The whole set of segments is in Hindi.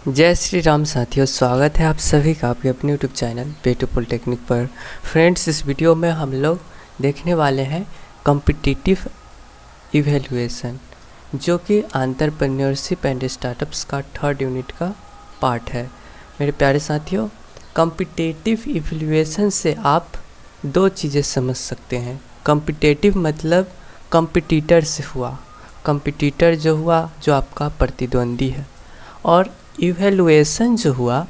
जय श्री राम साथियों, स्वागत है आप सभी का आपके अपने यूट्यूब चैनल पेटू पॉलिटेक्निक पर। फ्रेंड्स, इस वीडियो में हम लोग देखने वाले हैं कॉम्पिटिटिव इवैल्यूएशन, जो कि एंटरप्रेन्योरशिप एंड स्टार्टअप्स का 3rd यूनिट का पार्ट है। मेरे प्यारे साथियों, कॉम्पिटिटिव इवैल्यूएशन से आप दो चीज़ें समझ सकते हैं। कॉम्पिटिटिव मतलब कॉम्पिटिटर से हुआ, कॉम्पिटिटर जो हुआ जो आपका प्रतिद्वंदी है, और इवैल्यूएशन जो हुआ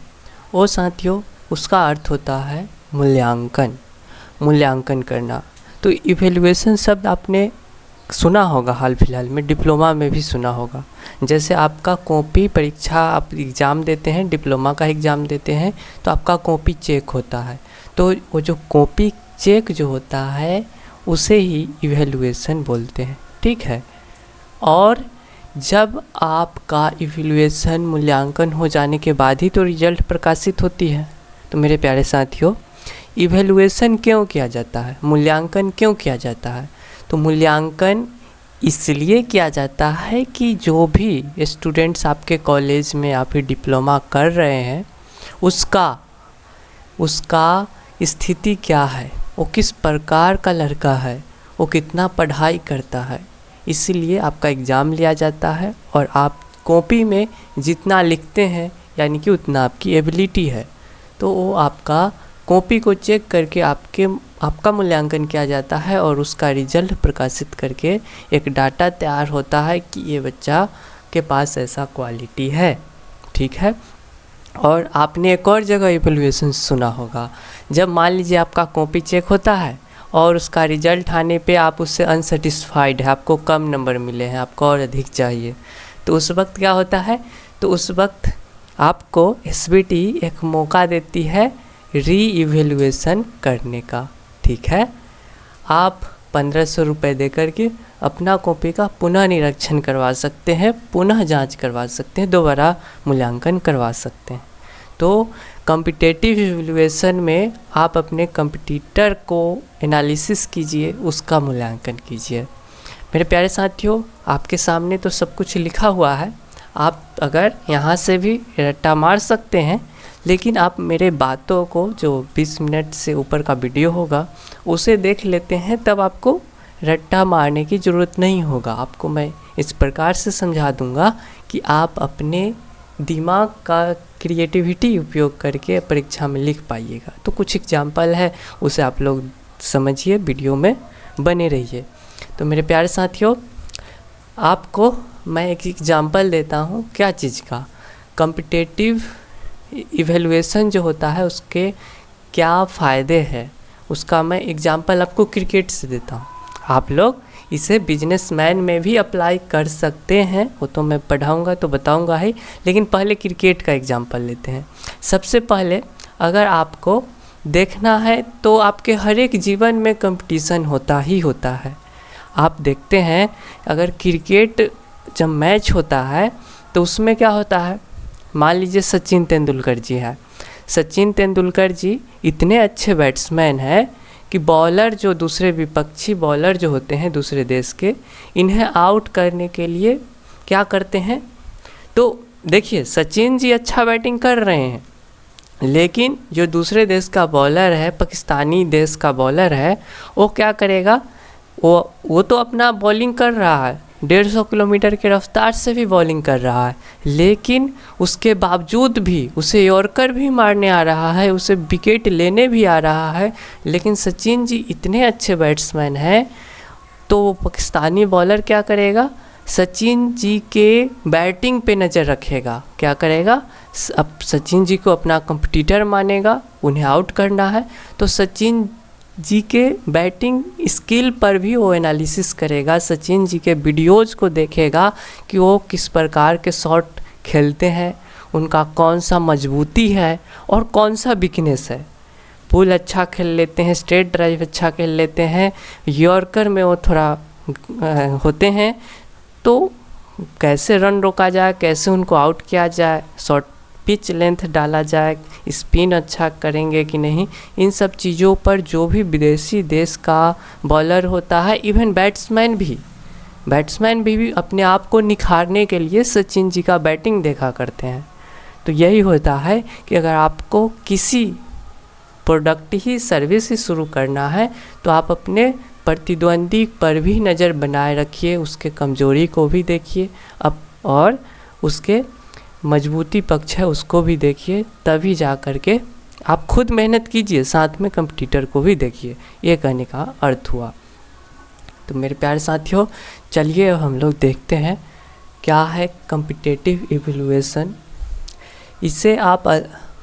वो साथियों उसका अर्थ होता है मूल्यांकन करना। तो इवैल्यूएशन शब्द आपने सुना होगा, हाल फिलहाल में डिप्लोमा में भी सुना होगा। जैसे आपका कॉपी परीक्षा, आप एग्ज़ाम देते हैं, डिप्लोमा का एग्ज़ाम देते हैं, तो आपका कॉपी चेक होता है। तो वो जो कॉपी चेक जो होता है उसे ही इवैल्यूएशन बोलते हैं, ठीक है। और जब आपका इवैल्यूएशन मूल्यांकन हो जाने के बाद ही तो रिजल्ट प्रकाशित होती है। तो मेरे प्यारे साथियों, इवैल्यूएशन क्यों किया जाता है, मूल्यांकन क्यों किया जाता है? तो मूल्यांकन इसलिए किया जाता है कि जो भी स्टूडेंट्स आपके कॉलेज में या फिर डिप्लोमा कर रहे हैं उसका स्थिति क्या है, वो किस प्रकार का लड़का है, वो कितना पढ़ाई करता है, इसीलिए आपका एग्ज़ाम लिया जाता है। और आप कॉपी में जितना लिखते हैं यानी कि उतना आपकी एबिलिटी है, तो वो आपका कॉपी को चेक करके आपका मूल्यांकन किया जाता है और उसका रिजल्ट प्रकाशित करके एक डाटा तैयार होता है कि ये बच्चा के पास ऐसा क्वालिटी है, ठीक है। और आपने एक और जगह इवैल्यूएशन सुना होगा, जब मान लीजिए आपका कॉपी चेक होता है और उसका रिजल्ट आने पे आप उससे अनसेटिस्फाइड है, आपको कम नंबर मिले हैं, आपको और अधिक चाहिए, तो उस वक्त क्या होता है? तो उस वक्त आपको एसबीटी एक मौका देती है री इवैल्यूएशन करने का, ठीक है। आप 1500 रुपये दे करके अपना कॉपी का पुनः निरीक्षण करवा सकते हैं, पुनः जांच करवा सकते हैं, दोबारा मूल्यांकन करवा सकते हैं। तो कॉम्पिटिटिव इवैल्यूएशन में आप अपने कॉम्पिटिटर को एनालिसिस कीजिए, उसका मूल्यांकन कीजिए। मेरे प्यारे साथियों, आपके सामने तो सब कुछ लिखा हुआ है, आप अगर यहाँ से भी रट्टा मार सकते हैं, लेकिन आप मेरे बातों को, जो 20 मिनट से ऊपर का वीडियो होगा उसे देख लेते हैं, तब आपको रट्टा मारने की ज़रूरत नहीं होगा। आपको मैं इस प्रकार से समझा दूंगा कि आप अपने दिमाग का क्रिएटिविटी उपयोग करके परीक्षा में लिख पाइएगा। तो कुछ एग्जाम्पल है, उसे आप लोग समझिए, वीडियो में बने रहिए। तो मेरे प्यारे साथियों, आपको मैं एक एग्जाम्पल देता हूँ, क्या चीज़ का, कॉम्पिटिटिव इवैल्यूएशन जो होता है उसके क्या फ़ायदे हैं, उसका मैं एग्जाम्पल आपको क्रिकेट से देता हूँ। आप लोग इसे बिजनेसमैन में भी अप्लाई कर सकते हैं, वो तो मैं पढ़ाऊंगा तो बताऊंगा ही, लेकिन पहले क्रिकेट का एग्जांपल लेते हैं। सबसे पहले अगर आपको देखना है तो आपके हर एक जीवन में कंपटीशन होता ही होता है। आप देखते हैं अगर क्रिकेट जब मैच होता है तो उसमें क्या होता है, मान लीजिए सचिन तेंदुलकर जी है। सचिन तेंदुलकर जी इतने अच्छे बैट्समैन हैं कि बॉलर जो दूसरे विपक्षी बॉलर जो होते हैं दूसरे देश के, इन्हें आउट करने के लिए क्या करते हैं? तो देखिए, सचिन जी अच्छा बैटिंग कर रहे हैं, लेकिन जो दूसरे देश का बॉलर है, पाकिस्तानी देश का बॉलर है, वो क्या करेगा? वो तो अपना बॉलिंग कर रहा है, 150 किलोमीटर की रफ्तार से भी बॉलिंग कर रहा है, लेकिन उसके बावजूद भी उसे यॉर्कर भी मारने आ रहा है, उसे विकेट लेने भी आ रहा है। लेकिन सचिन जी इतने अच्छे बैट्समैन हैं, तो वो पाकिस्तानी बॉलर क्या करेगा? सचिन जी के बैटिंग पे नज़र रखेगा। क्या करेगा? अब सचिन जी को अपना कॉम्पिटिटर मानेगा, उन्हें आउट करना है, तो सचिन जी के बैटिंग स्किल पर भी वो एनालिसिस करेगा, सचिन जी के वीडियोज़ को देखेगा कि वो किस प्रकार के शॉट खेलते हैं, उनका कौन सा मजबूती है और कौन सा वीकनेस है। पुल अच्छा खेल लेते हैं, स्ट्रेट ड्राइव अच्छा खेल लेते हैं, यॉर्कर में वो थोड़ा होते हैं, तो कैसे रन रोका जाए, कैसे उनको आउट किया जाए, शॉर्ट पिच लेंथ डाला जाए, स्पिन अच्छा करेंगे कि नहीं, इन सब चीज़ों पर जो भी विदेशी देश का बॉलर होता है, इवन बैट्समैन भी अपने आप को निखारने के लिए सचिन जी का बैटिंग देखा करते हैं। तो यही होता है कि अगर आपको किसी प्रोडक्ट ही सर्विस ही शुरू करना है तो आप अपने प्रतिद्वंदी पर भी नज़र बनाए रखिए, उसके कमज़ोरी को भी देखिए अब, और उसके मजबूती पक्ष है उसको भी देखिए, तभी जा कर के आप खुद मेहनत कीजिए, साथ में कंपटीटर को भी देखिए। ये कहने का अर्थ हुआ। तो मेरे प्यारे साथियों, चलिए हम लोग देखते हैं क्या है कॉम्पिटिटिव इवैल्यूएशन। इसे आप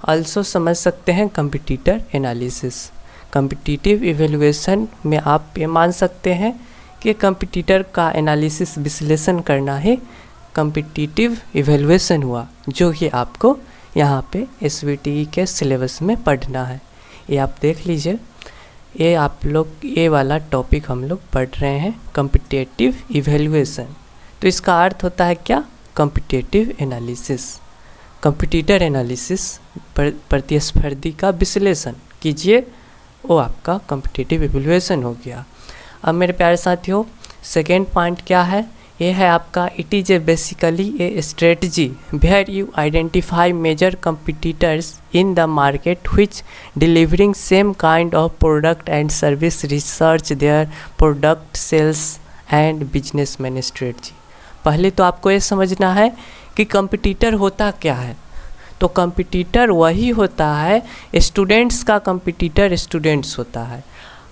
also समझ सकते हैं कॉम्पिटिटर एनालिसिस। कॉम्पिटिटिव इवैल्यूएशन में आप ये मान सकते हैं कि कॉम्पिटिटर का एनालिसिस विश्लेषण करना ही कॉम्पिटिटिव इवैल्यूएशन हुआ, जो कि आपको यहाँ पे SVTE के सिलेबस में पढ़ना है। ये आप देख लीजिए, ये आप लोग ये वाला टॉपिक हम लोग पढ़ रहे हैं कॉम्पिटिटिव इवैल्यूएशन। तो इसका अर्थ होता है क्या? Competitive analysis. कॉम्पिटिटर एनालिसिस, प्रतिस्पर्धी का विश्लेषण कीजिए, वो आपका कॉम्पिटिटिव इवैल्यूएशन हो गया। अब मेरे प्यारे साथियों, सेकेंड पॉइंट क्या है? ये है आपका it is a basically a strategy where you identify major competitors in the market which delivering same kind of product and service research their product sales and businessman strategy। पहले तो आपको ये समझना है कि कंपिटिटर होता क्या है। तो कंपिटिटर वही होता है, स्टूडेंट्स का कंपिटिटर स्टूडेंट्स होता है,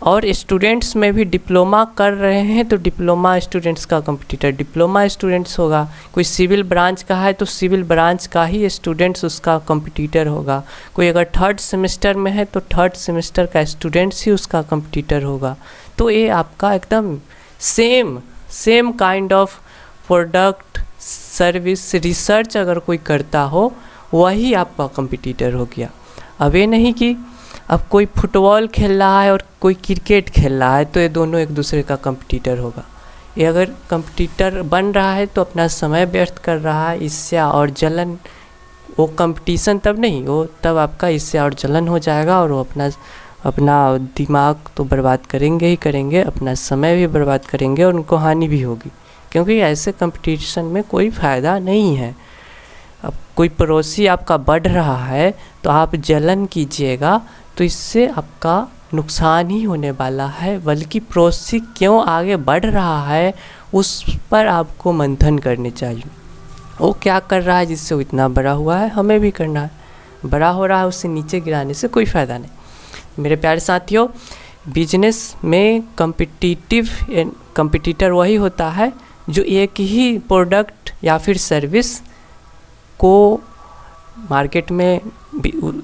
और स्टूडेंट्स में भी डिप्लोमा कर रहे हैं तो डिप्लोमा स्टूडेंट्स का कंपटीटर डिप्लोमा स्टूडेंट्स होगा। कोई सिविल ब्रांच का है तो सिविल ब्रांच का ही स्टूडेंट्स उसका कंपटीटर होगा। कोई अगर थर्ड सेमेस्टर में है तो थर्ड सेमेस्टर का स्टूडेंट्स ही उसका कंपटीटर होगा। तो ये आपका एकदम same kind of product service research अगर कोई करता हो वही आपका कंपटीटर हो गया। अब ये नहीं कि अब कोई फुटबॉल खेल रहा है और कोई क्रिकेट खेल रहा है तो ये दोनों एक दूसरे का कंपटीटर होगा। ये अगर कंपटीटर बन रहा है तो अपना समय व्यर्थ कर रहा है, ईर्ष्या और जलन, वो कंपटीशन तब नहीं, वो तब आपका ईर्ष्या और जलन हो जाएगा और वो अपना दिमाग तो बर्बाद करेंगे ही करेंगे, अपना समय भी बर्बाद करेंगे और उनको हानि भी होगी, क्योंकि ऐसे कंपटीशन में कोई फ़ायदा नहीं है। अब कोई पड़ोसी आपका बढ़ रहा है तो आप जलन कीजिएगा तो इससे आपका नुकसान ही होने वाला है, बल्कि पड़ोसी क्यों आगे बढ़ रहा है उस पर आपको मंथन करने चाहिए। वो क्या कर रहा है जिससे वो इतना बड़ा हुआ है, हमें भी करना है। बड़ा हो रहा है उससे नीचे गिराने से कोई फ़ायदा नहीं। मेरे प्यारे साथियों, बिजनेस में कंपटीटर वही होता है जो एक ही प्रोडक्ट या फिर सर्विस को मार्केट में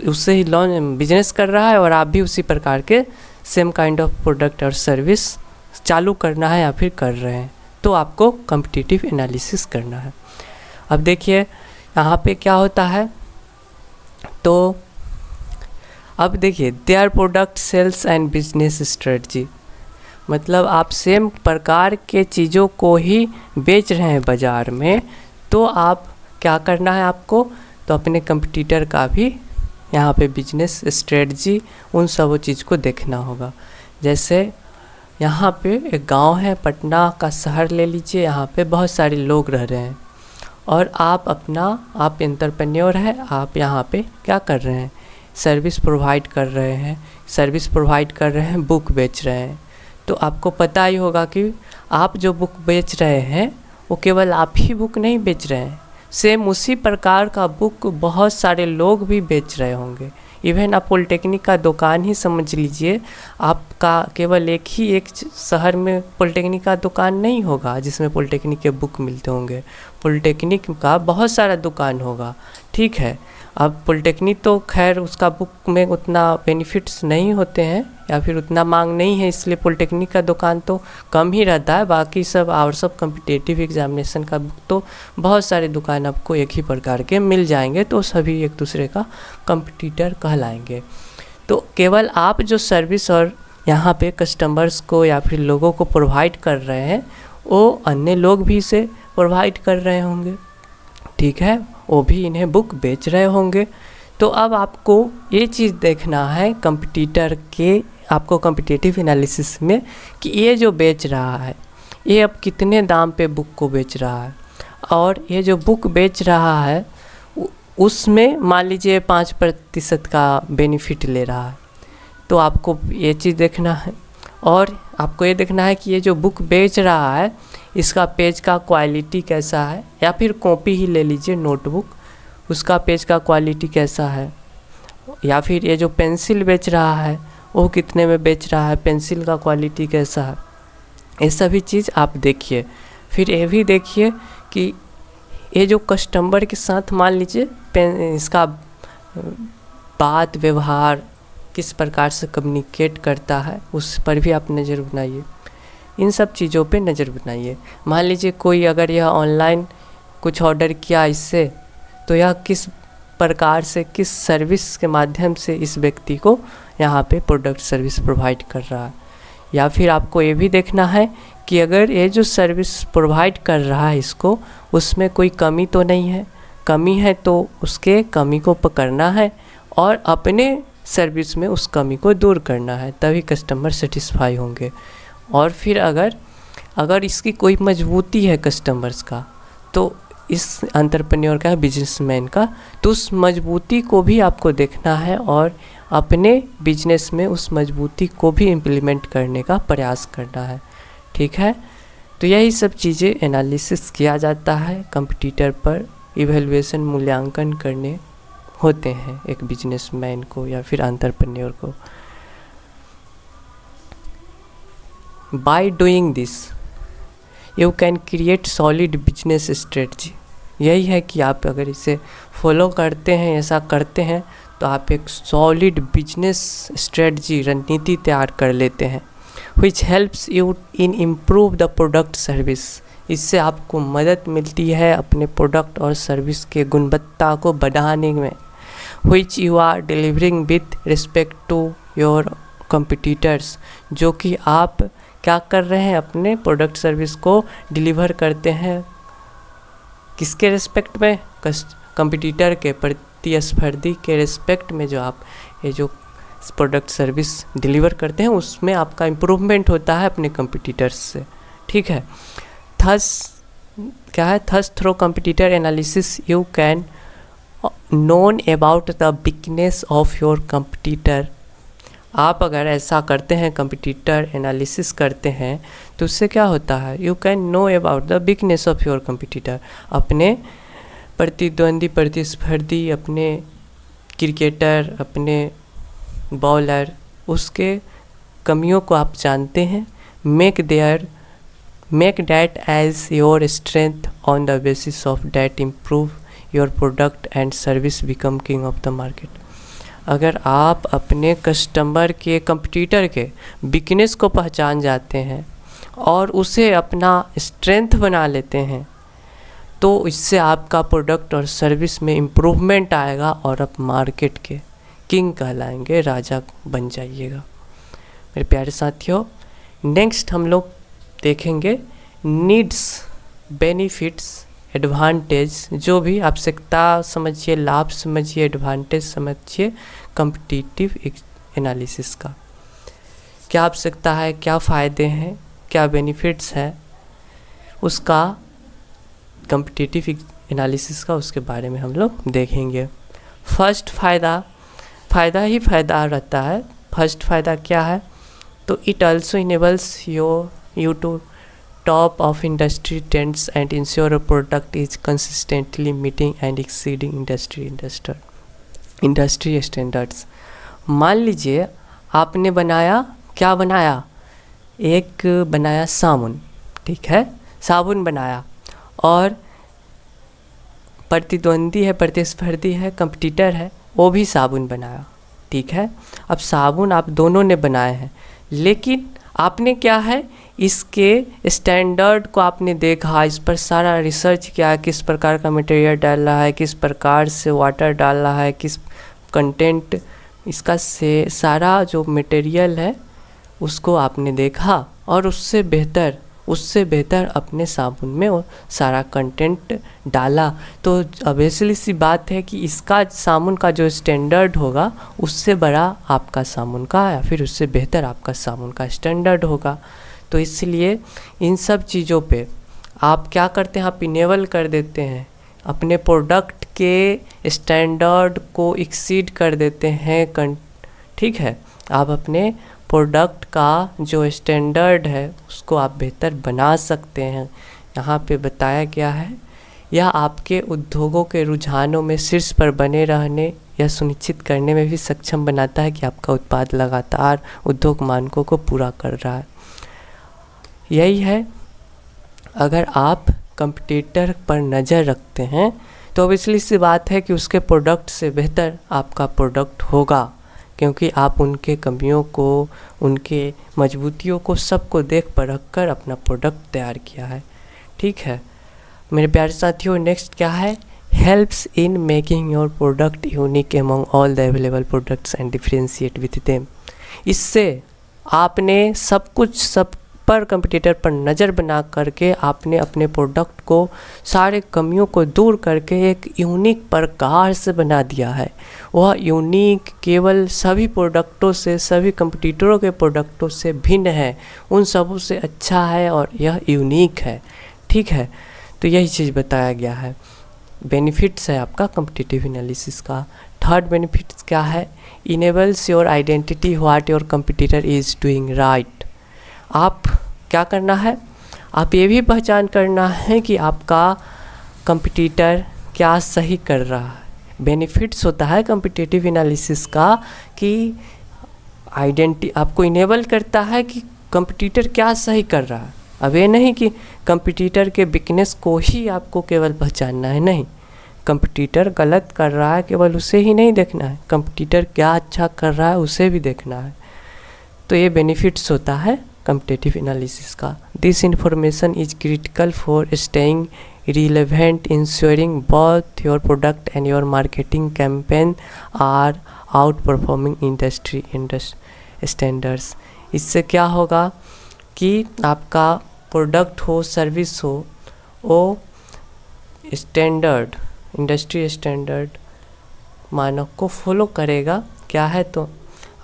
उससे ही लॉन्च बिजनेस कर रहा है और आप भी उसी प्रकार के सेम काइंड ऑफ प्रोडक्ट और सर्विस चालू करना है या फिर कर रहे हैं, तो आपको कॉम्पिटिटिव एनालिसिस करना है। अब देखिए यहाँ पे क्या होता है, तो अब देखिए their product sales and business strategy, मतलब आप सेम प्रकार के चीज़ों को ही बेच रहे हैं बाज़ार में, तो आप क्या करना है आपको, तो अपने कंपटीटर का भी यहाँ पे बिजनेस स्ट्रेटजी उन सब चीज़ को देखना होगा। जैसे यहाँ पे एक गांव है, पटना का शहर ले लीजिए, यहाँ पे बहुत सारे लोग रह रहे हैं और आप एंटरप्रेन्योर है, आप यहाँ पे क्या कर रहे हैं, सर्विस प्रोवाइड कर रहे हैं, बुक बेच रहे हैं। तो आपको पता ही होगा कि आप जो बुक बेच रहे हैं वो केवल आप ही बुक नहीं बेच रहे हैं, सेम उसी प्रकार का बुक बहुत सारे लोग भी बेच रहे होंगे। इवन आप पॉलिटेक्निक का दुकान ही समझ लीजिए, आपका केवल एक शहर में पॉलिटेक्निक का दुकान नहीं होगा जिसमें पॉलिटेक्निक के बुक मिलते होंगे, पॉलिटेक्निक का बहुत सारा दुकान होगा, ठीक है। अब पॉलिटेक्निक तो खैर उसका बुक में उतना बेनिफिट्स नहीं होते हैं या फिर उतना मांग नहीं है, इसलिए पॉलिटेक्निक का दुकान तो कम ही रहता है। बाकी सब और सब कॉम्पिटिटिव एग्जामिनेशन का बुक तो बहुत सारे दुकान आपको एक ही प्रकार के मिल जाएंगे, तो सभी एक दूसरे का कॉम्पिटिटर कहलाएंगे। तो केवल आप जो सर्विस और यहाँ पे कस्टमर्स को या फिर लोगों को प्रोवाइड कर रहे हैं वो अन्य लोग भी इसे प्रोवाइड कर रहे होंगे, ठीक है, वो भी इन्हें बुक बेच रहे होंगे। तो अब आपको ये चीज़ देखना है कंपटीटर के, आपको कॉम्पिटिटिव एनालिसिस में, कि ये जो बेच रहा है ये अब कितने दाम पे बुक को बेच रहा है, और ये जो बुक बेच रहा है उसमें मान लीजिए 5% का बेनिफिट ले रहा है, तो आपको ये चीज़ देखना है। और आपको ये देखना है कि ये जो बुक बेच रहा है इसका पेज का क्वालिटी कैसा है, या फिर कॉपी ही ले लीजिए नोटबुक, उसका पेज का क्वालिटी कैसा है। या फिर ये जो पेंसिल बेच रहा है वो कितने में बेच रहा है, पेंसिल का क्वालिटी कैसा है, ये सभी चीज़ आप देखिए। फिर ये भी देखिए कि ये जो कस्टमर के साथ मान लीजिए इसका बात व्यवहार किस प्रकार से कम्युनिकेट करता है, उस पर भी आप नज़र बनाइए। इन सब चीज़ों पे नज़र बनाइए। मान लीजिए कोई अगर यह ऑनलाइन कुछ ऑर्डर किया इससे, तो यह किस प्रकार से, किस सर्विस के माध्यम से इस व्यक्ति को यहाँ पे प्रोडक्ट सर्विस प्रोवाइड कर रहा है। या फिर आपको ये भी देखना है कि अगर ये जो सर्विस प्रोवाइड कर रहा है इसको, उसमें कोई कमी तो नहीं है। कमी है तो उसके कमी को पकड़ना है और अपने सर्विस में उस कमी को दूर करना है, तभी कस्टमर सेटिस्फाई होंगे। और फिर अगर इसकी कोई मजबूती है कस्टमर्स का, तो इस एंटरप्रेन्योर का, बिजनेसमैन का, तो उस मजबूती को भी आपको देखना है और अपने बिजनेस में उस मजबूती को भी इम्प्लीमेंट करने का प्रयास करना है। ठीक है, तो यही सब चीज़ें एनालिसिस किया जाता है, कंपटीटर पर इवैल्यूएशन मूल्यांकन करने होते हैं एक बिजनेसमैन को या फिर एंटरप्रेन्योर को। By doing this you can create solid business strategy. यही है कि आप अगर इसे फॉलो करते हैं, ऐसा करते हैं, तो आप एक सॉलिड बिजनेस स्ट्रेटजी, रणनीति तैयार कर लेते हैं, which helps you in improve the product service. इससे आपको मदद मिलती है अपने प्रोडक्ट और सर्विस के गुणवत्ता को बढ़ाने में, which you are delivering with respect to your competitors. जो कि आप क्या कर रहे हैं, अपने प्रोडक्ट सर्विस को डिलीवर करते हैं किसके रिस्पेक्ट में, कंपटीटर के, प्रतिस्पर्धी के रिस्पेक्ट में। जो आप ये जो प्रोडक्ट सर्विस डिलीवर करते हैं उसमें आपका इम्प्रूवमेंट होता है अपने कंपटीटर्स से। ठीक है, थस क्या है, thus through competitor analysis you can known about the weakness of your competitor. आप अगर ऐसा करते हैं, कंपटीटर एनालिसिस करते हैं, तो उससे क्या होता है, you can know about the weakness of your competitor. अपने प्रतिद्वंदी, प्रतिस्पर्धी, अपने क्रिकेटर, अपने बॉलर, उसके कमियों को आप जानते हैं। Make that as your strength, on the basis of that improve your product and service, become king of the market. अगर आप अपने कस्टमर के, कंपटीटर के वीकनेस को पहचान जाते हैं और उसे अपना स्ट्रेंथ बना लेते हैं, तो इससे आपका प्रोडक्ट और सर्विस में इम्प्रूवमेंट आएगा और आप मार्केट के किंग कहलाएंगे, राजा बन जाइएगा। मेरे प्यारे साथियों, नेक्स्ट हम लोग देखेंगे नीड्स, बेनिफिट्स, एडवांटेज, जो भी आवश्यकता समझिए, लाभ समझिए, एडवांटेज समझिए कॉम्पिटिटिव एनालिसिस का। क्या आवश्यकता है, क्या फ़ायदे हैं, क्या बेनिफिट्स हैं, उसका कॉम्पिटिटिव एनालिसिस का, उसके बारे में हम लोग देखेंगे। फर्स्ट फ़ायदा ही फ़ायदा रहता है। फर्स्ट फ़ायदा क्या है, तो it also enables you to top of industry trends and ensure a product is consistently meeting and exceeding industry standards। मान लीजिए आपने क्या बनाया, एक बनाया साबुन, ठीक है, साबुन बनाया, और प्रतिद्वंदी है, प्रतिस्पर्धी है, कंपटीटर है, वो भी साबुन बनाया, ठीक है। अब साबुन आप दोनों ने बनाए हैं, लेकिन आपने क्या है, इसके स्टैंडर्ड को आपने देखा, इस पर सारा रिसर्च किया, किस प्रकार का मटेरियल डाल रहा है, किस प्रकार से वाटर डाल रहा है, किस कंटेंट इसका से सारा जो मटेरियल है उसको आपने देखा, और उससे बेहतर अपने साबुन में वो सारा कंटेंट डाला। तो ऑब्वियसली सी बात है कि इसका साबुन का जो स्टैंडर्ड होगा उससे बड़ा आपका साबुन का, या फिर उससे बेहतर आपका साबुन का स्टैंडर्ड होगा। तो इसलिए इन सब चीज़ों पे आप क्या करते हैं, आप इनेबल कर देते हैं अपने प्रोडक्ट के स्टैंडर्ड को एक्सीड कर देते हैं। ठीक है, आप अपने प्रोडक्ट का जो स्टैंडर्ड है उसको आप बेहतर बना सकते हैं। यहाँ पे बताया गया है, यह आपके उद्योगों के रुझानों में शीर्ष पर बने रहने या सुनिश्चित करने में भी सक्षम बनाता है कि आपका उत्पाद लगातार उद्योग मानकों को पूरा कर रहा है। यही है, अगर आप कंपटीटर पर नज़र रखते हैं तो ऑब्वियसली सी बात है कि उसके प्रोडक्ट से बेहतर आपका प्रोडक्ट होगा, क्योंकि आप उनके कमियों को, उनके मजबूतियों को सबको देख परख कर अपना प्रोडक्ट तैयार किया है। ठीक है मेरे प्यारे साथियों, नेक्स्ट क्या है, helps in making your product unique among all the available products and differentiate with them. इससे आपने सब पर कंपटीटर पर नज़र बना करके आपने अपने प्रोडक्ट को सारे कमियों को दूर करके एक यूनिक प्रकार से बना दिया है। वह यूनिक केवल सभी प्रोडक्टों से, सभी कंपटीटरों के प्रोडक्टों से भिन्न है, उन सबों से अच्छा है और यह यूनिक है। ठीक है, तो यही चीज़ बताया गया है। बेनिफिट्स है आपका कॉम्पिटिटिव एनालिसिस का। थर्ड बेनिफिट्स क्या है, enables your identity what your competitor is doing right. आप क्या करना है, आप ये भी पहचान करना है कि आपका कंपटीटर क्या सही कर रहा है। बेनिफिट्स होता है कॉम्पिटिटिव एनालिसिस का कि आपको इनेबल करता है कि कंपटीटर क्या सही कर रहा है। अब ये नहीं कि कंपटीटर के वीकनेस को ही आपको केवल पहचानना है, नहीं, कंपटीटर गलत कर रहा है केवल उसे ही नहीं देखना है, कंपटीटर क्या अच्छा कर रहा है उसे भी देखना है। तो ये बेनिफिट्स होता है कॉम्पिटिटिव एनालिसिस का। This information is critical for staying relevant, ensuring both your product and your marketing campaign are outperforming industry standards. इससे क्या होगा कि आपका प्रोडक्ट हो, सर्विस हो, वो स्टैंडर्ड, इंडस्ट्री स्टैंडर्ड मानक को फॉलो करेगा। क्या है, तो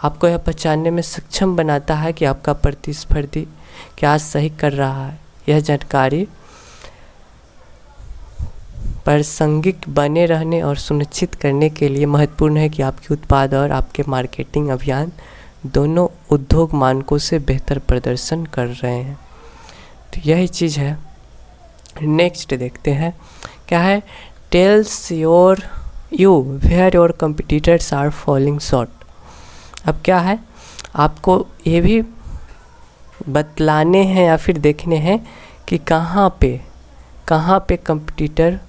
आपको यह पहचानने में सक्षम बनाता है कि आपका प्रतिस्पर्धी क्या सही कर रहा है। यह जानकारी प्रासंगिक बने रहने और सुनिश्चित करने के लिए महत्वपूर्ण है कि आपके उत्पाद और आपके मार्केटिंग अभियान दोनों उद्योग मानकों से बेहतर प्रदर्शन कर रहे हैं। तो यही चीज़ है। नेक्स्ट देखते हैं क्या है, tells you where your competitors are falling short. अब क्या है, आपको ये भी बतलाने हैं या फिर देखने हैं कि कहाँ पे कंपटीटर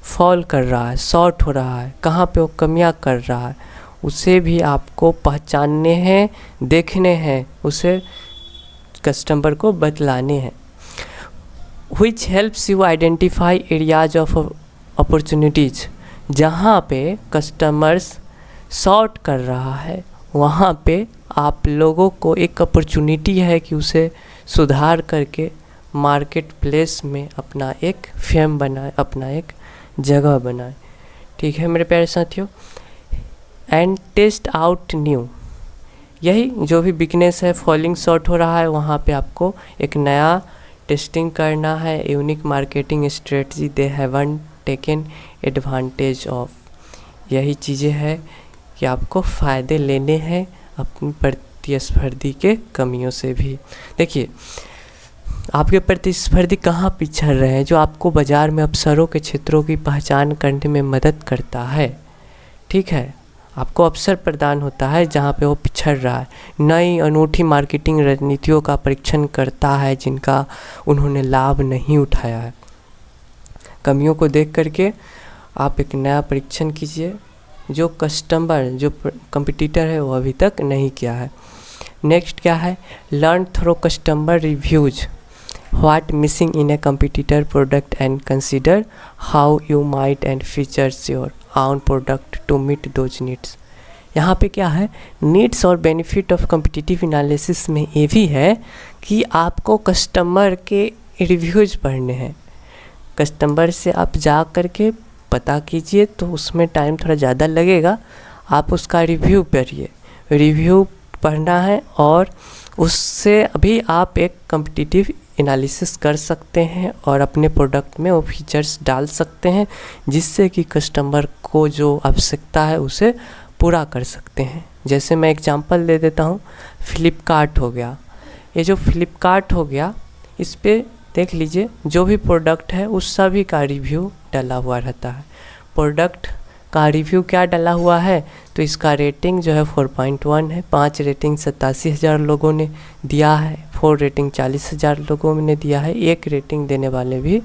फॉल कर रहा है, शॉर्ट हो रहा है, कहाँ पे वो कमियां कर रहा है, उसे भी आपको पहचानने हैं, देखने हैं, उसे कस्टमर को बतलाने हैं। which helps you identify areas of opportunities। जहाँ पे कस्टमर्स शॉर्ट कर रहा है वहाँ पे आप लोगों को एक अपॉर्चुनिटी है कि उसे सुधार करके मार्केट प्लेस में अपना एक फेम बनाए, अपना एक जगह बनाए। ठीक है मेरे प्यारे साथियों, एंड टेस्ट आउट न्यू। यही जो भी बिकनेस है, फॉलिंग शॉर्ट हो रहा है, वहाँ पे आपको एक नया टेस्टिंग करना है, unique marketing strategy they haven't taken advantage of. यही चीज़ें हैं कि आपको फ़ायदे लेने हैं अपनी प्रतिस्पर्धी के कमियों से भी। देखिए आपके प्रतिस्पर्धी कहाँ पिछड़ रहे हैं, जो आपको बाज़ार में अवसरों के क्षेत्रों की पहचान करने में मदद करता है। ठीक है, आपको अवसर प्रदान होता है जहाँ पे वो पिछड़ रहा है, नई अनूठी मार्केटिंग रणनीतियों का परीक्षण करता है जिनका उन्होंने लाभ नहीं उठाया है। कमियों को देख करके आप एक नया परीक्षण कीजिए जो कंपटीटर है वो अभी तक नहीं किया है। नेक्स्ट क्या है, learn through customer reviews what missing in A competitor product and consider how you might and features your own product to meet those needs। यहाँ पे क्या है, नीड्स और बेनिफिट ऑफ कॉम्पिटिटिव एनालिसिस में ये भी है कि आपको कस्टमर के रिव्यूज़ पढ़ने हैं। कस्टमर से आप जा कर के पता कीजिए, तो उसमें टाइम थोड़ा ज़्यादा लगेगा। आप उसका रिव्यू पढ़िए, रिव्यू पढ़ना है और उससे अभी आप एक कॉम्पिटिटिव एनालिसिस कर सकते हैं और अपने प्रोडक्ट में वो फीचर्स डाल सकते हैं जिससे कि कस्टमर को जो आवश्यकता है उसे पूरा कर सकते हैं। जैसे मैं एग्जांपल दे देता हूँ, फ्लिपकार्ट हो गया। ये जो फ्लिपकार्ट हो गया, इस पे देख लीजिए जो भी प्रोडक्ट है उस सभी का रिव्यू डला हुआ रहता है। प्रोडक्ट का रिव्यू क्या डला हुआ है, तो इसका रेटिंग जो है 4.1 है। 5 रेटिंग 87,000 लोगों ने दिया है, 4 रेटिंग 40,000 लोगों ने दिया है, 1 रेटिंग देने वाले भी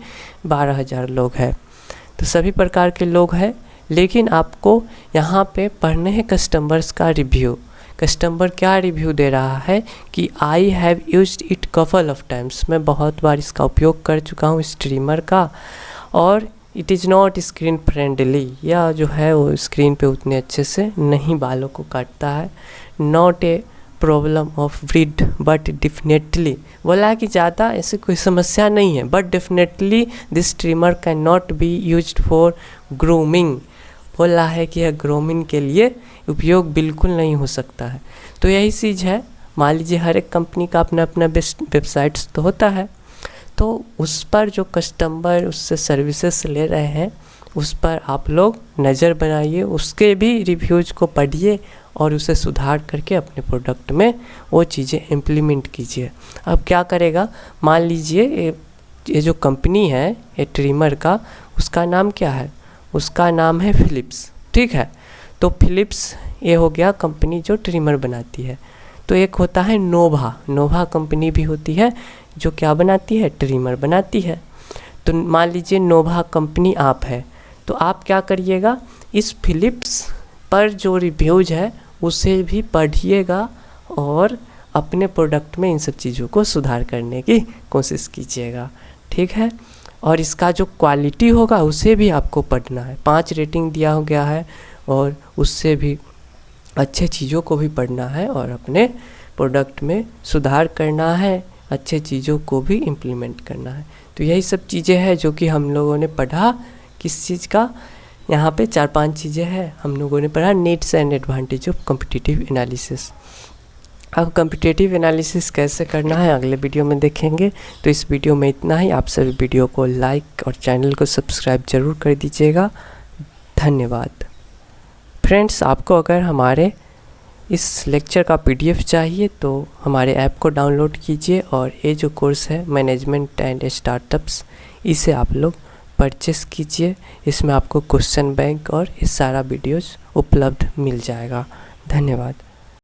12,000 लोग हैं। तो सभी प्रकार के लोग हैं, लेकिन आपको यहाँ पे पढ़ने हैं कस्टमर्स का रिव्यू। कस्टमर क्या रिव्यू दे रहा है कि I have used it couple of times, मैं बहुत बार इसका उपयोग कर चुका हूँ इस ट्रिमर का, और it is not screen friendly, या जो है वो स्क्रीन पे उतने अच्छे से नहीं बालों को काटता है। Not a problem of breed but definitely, बोला है कि ज़्यादा ऐसी कोई समस्या नहीं है, but definitely this trimmer can not be used for grooming, बोला है कि यह ग्रूमिंग के लिए उपयोग बिल्कुल नहीं हो सकता है। तो यही चीज़ है, मान लीजिए हर एक कंपनी का अपना अपना वेबसाइट्स तो होता है, तो उस पर जो कस्टमर उससे सर्विसेज ले रहे हैं उस पर आप लोग नज़र बनाइए, उसके भी रिव्यूज़ को पढ़िए और उसे सुधार करके अपने प्रोडक्ट में वो चीज़ें इम्प्लीमेंट कीजिए। अब क्या करेगा, मान लीजिए ये जो कंपनी है ये ट्रिमर का, उसका नाम क्या है, उसका नाम है फिलिप्स, ठीक है। तो फिलिप्स ये हो गया कंपनी जो ट्रिमर बनाती है। तो एक होता है नोवा, नोवा कंपनी भी होती है जो क्या बनाती है, ट्रिमर बनाती है। तो मान लीजिए नोवा कंपनी आप है, तो आप क्या करिएगा, इस फिलिप्स पर जो रिव्यूज़ है उसे भी पढ़िएगा और अपने प्रोडक्ट में इन सब चीज़ों को सुधार करने की कोशिश कीजिएगा, ठीक है। और इसका जो क्वालिटी होगा उसे भी आपको पढ़ना है। 5 रेटिंग दिया हो गया है और उससे भी अच्छे चीज़ों को भी पढ़ना है और अपने प्रोडक्ट में सुधार करना है, अच्छे चीज़ों को भी इम्प्लीमेंट करना है। तो यही सब चीज़ें हैं जो कि हम लोगों ने पढ़ा। किस चीज़ का, यहाँ पे 4-5 चीज़ें हैं हम लोगों ने पढ़ा, needs and advantage of competitive analysis. अब कॉम्पिटिटिव एनालिसिस कैसे करना है अगले वीडियो में देखेंगे। तो इस वीडियो में इतना ही। आप सभी वीडियो को लाइक और चैनल को सब्सक्राइब जरूर कर दीजिएगा। धन्यवाद। फ्रेंड्स, आपको अगर हमारे इस लेक्चर का PDF चाहिए तो हमारे ऐप को डाउनलोड कीजिए और ये जो कोर्स है मैनेजमेंट एंड स्टार्टअप्स, इसे आप लोग परचेस कीजिए। इसमें आपको क्वेश्चन बैंक और ये सारा वीडियोज़ उपलब्ध मिल जाएगा। धन्यवाद।